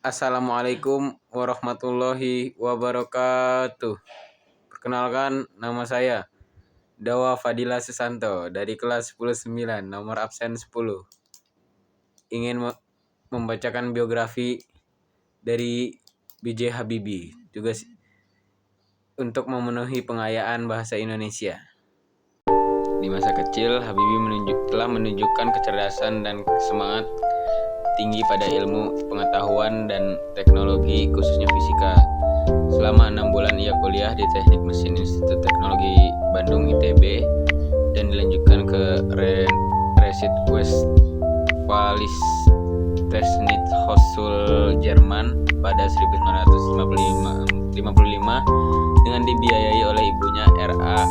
Assalamualaikum warahmatullahi wabarakatuh. Perkenalkan, nama saya Dawa Fadila Susanto dari kelas 10-9, nomor absen 10. Ingin membacakan biografi dari B.J. Habibie, juga untuk memenuhi pengayaan bahasa Indonesia. Di masa kecil, Habibie telah menunjukkan kecerdasan dan semangat tinggi pada ilmu pengetahuan dan teknologi, khususnya fisika. Selama 6 bulan ia kuliah di Teknik Mesin Institut Teknologi Bandung ITB dan dilanjutkan ke Rheinland Westfalisch Technische Hochschule Jerman pada 1955 dengan dibiayai oleh ibunya R.A.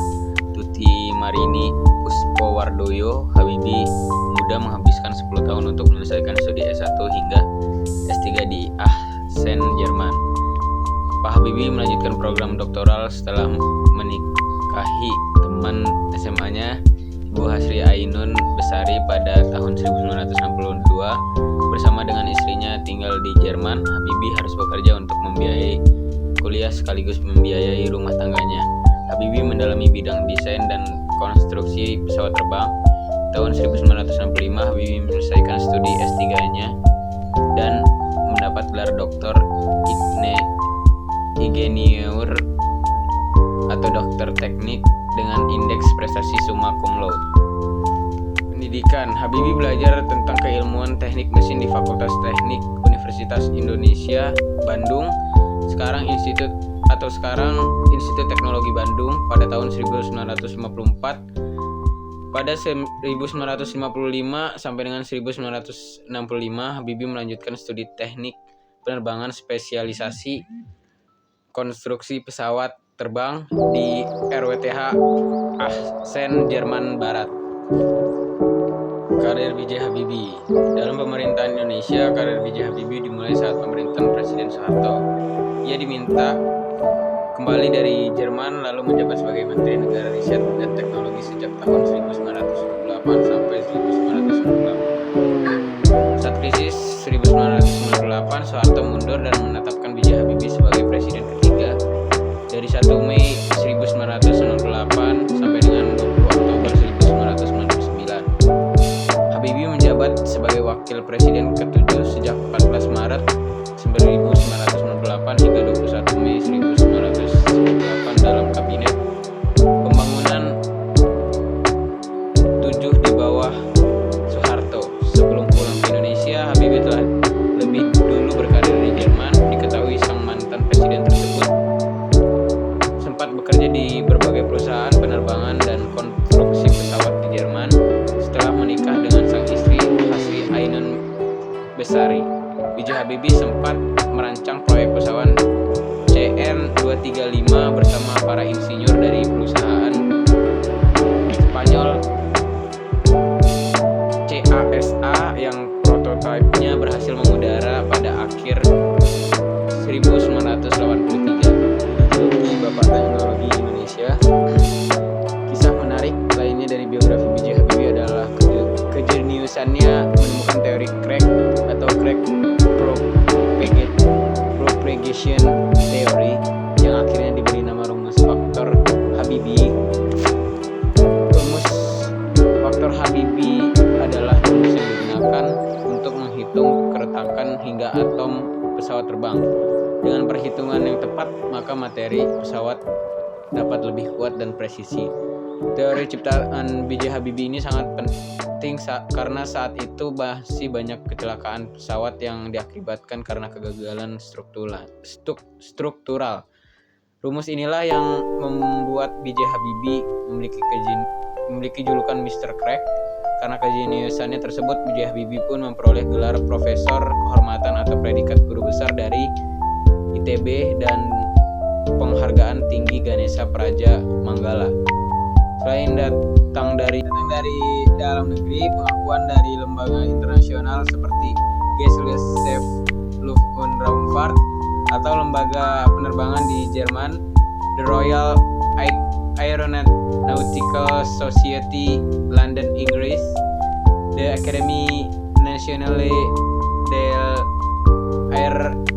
Tuti Marini Puspowardoyo. Habibie muda menghabiskan 10 tahun untuk menyelesaikan studi S1 hingga S3 di Aachen, Jerman. Pak Habibie melanjutkan program doktoral setelah menikahi teman SMA-nya, Ibu Hasri Ainun Besari, pada tahun 1962. Bersama dengan istrinya tinggal di Jerman. Habibie harus bekerja untuk membiayai kuliah sekaligus membiayai rumah tangganya. Habibie mendalami bidang desain dan konstruksi pesawat terbang. Tahun 1965 Habibie menyelesaikan studi S3-nya dan mendapat gelar Doktor Ingenieur atau Dokter Teknik dengan indeks prestasi summa cum laude. Pendidikan. Habibie belajar tentang keilmuan teknik mesin di Fakultas Teknik Universitas Indonesia Bandung, sekarang Institut Teknologi Bandung, pada tahun 1954. Pada 1955 sampai dengan 1965, Habibie melanjutkan studi teknik penerbangan spesialisasi konstruksi pesawat terbang di RWTH Aachen, Jerman Barat. Karir B.J. Habibie. Dalam pemerintahan Indonesia, karir B.J. Habibie dimulai saat pemerintahan Presiden Soeharto. Ia diminta kembali dari Jerman lalu menjabat sebagai Menteri Negara Riset dan Teknologi sejak tahun 1998 sampai 1998. Saat krisis 1998, Soeharto mundur dan menetapkan B.J. Habibie sebagai Presiden ketiga dari 1 Mei 1998 sampai dengan 20 Oktober 1999. Habibie menjabat sebagai Wakil Presiden ke-7 sejak 14 Maret 1998 hingga 21 Mei 1998 dalam Kabinet Pembangunan 7 di bawah Soeharto. Sebelum pulang ke Indonesia, Habibie telah lebih dulu berkarir di Jerman. Diketahui sang mantan presiden tersebut sempat bekerja di berbagai perusahaan penerbangan dan konstruksi pesawat di Jerman. Setelah menikah dengan sang istri Hasri Ainun Besari, B.J. Habibie sempat merancang proyek pesawat CN235 bersama para insinyur dari perusahaan Spanyol CASA yang prototipenya berhasil mengudara pada akhir 1983. Dijuluki Bapak Teknologi Indonesia. Kisah menarik lainnya dari biografi B.J. Habibie adalah kejeniusannya menemukan teori crack atau crack propagation theory yang akhirnya diberi nama rumus faktor Habibie. Rumus faktor Habibie adalah rumus yang digunakan untuk menghitung keretakan hingga atom pesawat terbang. Dengan perhitungan yang tepat, maka materi pesawat dapat lebih kuat dan presisi. Teori ciptaan B.J. Habibie ini sangat penting karena saat itu masih banyak kecelakaan pesawat yang diakibatkan karena kegagalan struktural. Rumus inilah yang membuat B.J. Habibie memiliki julukan Mr. Crack. Karena kejeniusannya tersebut, B.J. Habibie pun memperoleh gelar Profesor Kehormatan atau predikat Guru Besar dari ITB dan penghargaan tinggi Ganesha Praja Manggala. Selain datang dari dalam negeri, pengakuan dari lembaga internasional seperti Gesellschaft Luftfahrtraumfahrt atau lembaga penerbangan di Jerman, The Royal Aeronautical Society London, Inggris, The Académie Nationale des Arts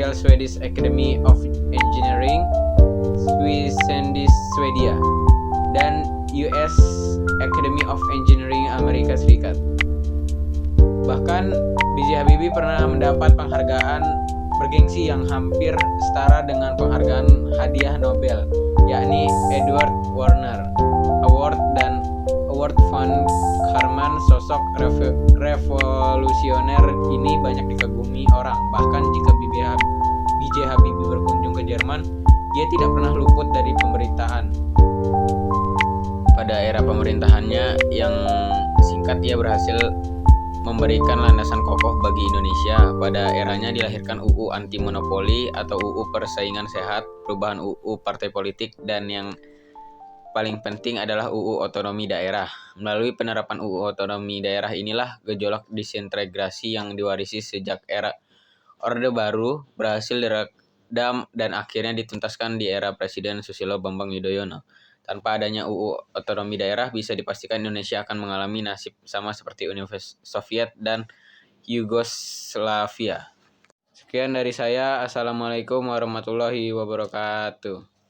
Royal Swedish Academy of Engineering, Swedia, dan US Academy of Engineering Amerika Serikat. Bahkan B.J. Habibie pernah mendapat penghargaan bergengsi yang hampir setara dengan penghargaan hadiah Nobel, yakni Edward Warner Award dan Award von Karman. Sosok revolusioner ini banyak dikagumi orang. Bahkan jika B.J. Habibie berkunjung ke Jerman, dia tidak pernah luput dari pemberitaan. Pada era pemerintahannya yang singkat, ia berhasil memberikan landasan kokoh bagi Indonesia. Pada eranya dilahirkan UU Anti Monopoli atau UU Persaingan Sehat, perubahan UU Partai Politik, dan yang paling penting adalah UU Otonomi Daerah. Melalui penerapan UU Otonomi Daerah inilah gejolak disintegrasi yang diwarisi sejak era Orde Baru berhasil diredam dan akhirnya dituntaskan di era Presiden Susilo Bambang Yudhoyono. Tanpa adanya UU Otonomi Daerah, bisa dipastikan Indonesia akan mengalami nasib sama seperti Uni Soviet dan Yugoslavia. Sekian dari saya. Assalamualaikum warahmatullahi wabarakatuh.